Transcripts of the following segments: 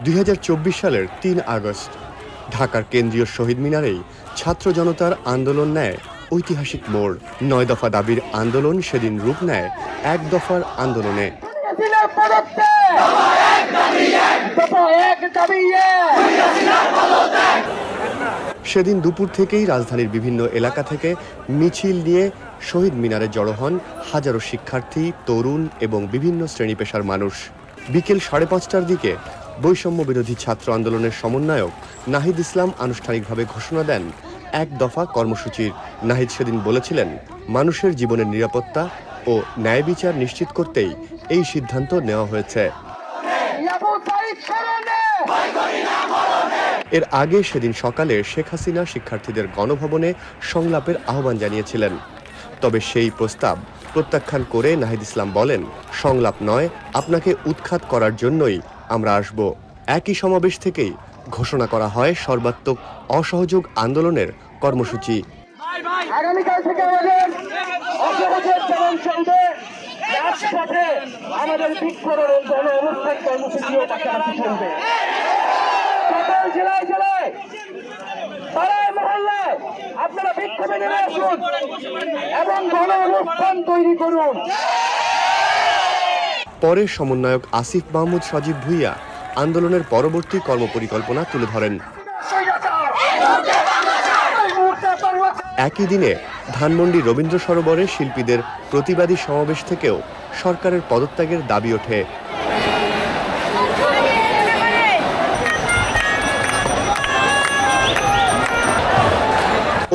2024 সালের 3 আগস্ট ঢাকার কেন্দ্রীয় শহীদ মিনারেই ছাত্র জনতার আন্দোলন নেয় ঐতিহাসিক মোড়। 9 দফা দাবির আন্দোলন সেদিন রূপ নেয় 1 দফার আন্দোলনে। সেদিন দুপুর থেকেই রাজধানীর বিভিন্ন এলাকা থেকে মিছিল নিয়ে শহীদ মিনারে জড়ো হন হাজারো শিক্ষার্থী, তরুণ এবং বিভিন্ন শ্রেণী পেশার মানুষ। বিকেল 5:30টার দিকে বৈষম্য বিরোধী ছাত্র আন্দোলনের সমন্বয়ক নাহিদ ইসলাম আনুষ্ঠানিকভাবে ঘোষণা দেন 1 দফা কর্মসূচির। নাহিদ সেদিন বলেছিলেন, মানুষের জীবনের নিরাপত্তা ও ন্যায় বিচার নিশ্চিত করতেই এই সিদ্ধান্ত নেওয়া হয়েছে। এর আগে সেদিন সকালে শেখ হাসিনা শিক্ষার্থীদের গণভবনে সংলাপের আহ্বান জানিয়েছিলেন। তবে সেই প্রস্তাব প্রত্যাখ্যান করে নাহিদ ইসলাম বলেন, সংলাপ নয়, আপনাকে উৎখাত করার জন্যই আমরা আসব। একই সমাবেশ থেকেই ঘোষণা করা হয় সর্বাত্মক অসহযোগ আন্দোলনের কর্মসূচি। আগামীকাল থেকে আমাদের বৃক্ষরোপণ গণ অনুষ্ঠান কর্মসূচিও পাশাপাশি চলবে। সকল জেলায় জেলায় পাড়ায় মহল্লায় আপনারা বিক্ষোভে নেমে আসুন এবং গণ অনুষ্ঠান তৈরি করুন। পরে সমন্বয়ক আসিফ মাহমুদ সজীব ভুইয়া আন্দোলনের পরবর্তী কর্মপরিকল্পনা তুলে ধরেন। একই দিনে ধানমন্ডি রবীন্দ্র সরোবরে শিল্পীদের প্রতিবাদী সমাবেশ থেকেও সরকারের পদত্যাগের দাবি ওঠে।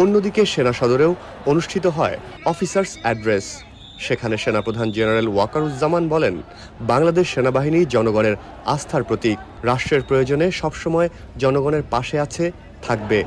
অন্যদিকে সেনা সদরেও অনুষ্ঠিত হয় অফিসার্স অ্যাড্রেস। সেখানে সেনাপ্রধান জেনারেল ওয়াকারুজ্জামান বলেন, বাংলাদেশ সেনাবাহিনী জনগণের আস্থার প্রতীক, রাষ্ট্রের প্রয়োজনে সবসময় জনগণের পাশে আছে, থাকবে।